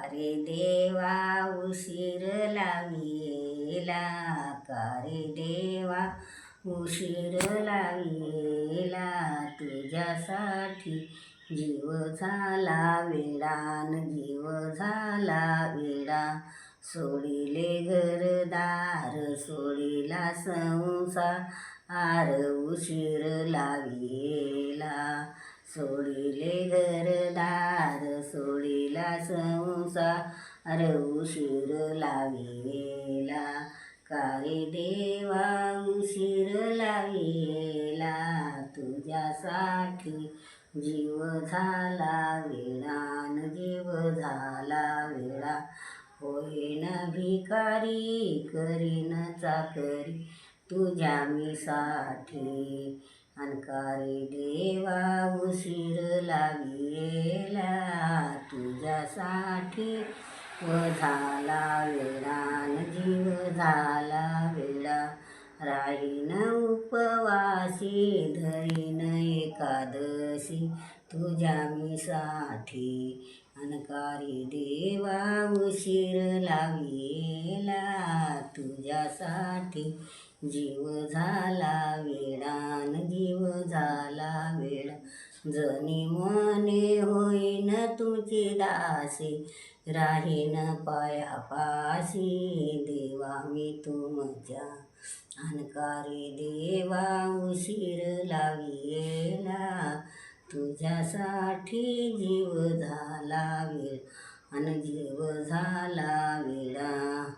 रे देवा उशीर लाविला, का रे देवा उशीर लाविला, तुझ्यासाठी जीव झाला वेडान, जीव झाला वेडा. सोडिले घरदार सोडिला संसार, उशीर लाविला. सोडिले घरदार सोडिला संसार, उशीर लाविला. का रे देवा उशीर लाविला, तुझ्यासाठी जीव झाला वेडान, जीव झाला वेडा. होईन भिकारी करीन चाकरी तुझ्या मीसाठी, अन का रे देवा उशीर लाविला, तुझ्यासाठी व झाला वेडान, जीव झाला वेडा. राहीन उपवासी धरीन एकादशी तुझ्या मीसाठी, अन का रे देवा उशीर लाविला, तुझ्यासाठी जीव झाला वेडान, जीव झाला वेडा. जनी मने होईन तुझी दासी, राहीन पायापाशी देवा मी तुमच्या, अन का रे देवा उशीर लाविला, तुझ्यासाठी जीव झाला वेडा, अन जीव झाला वेडा.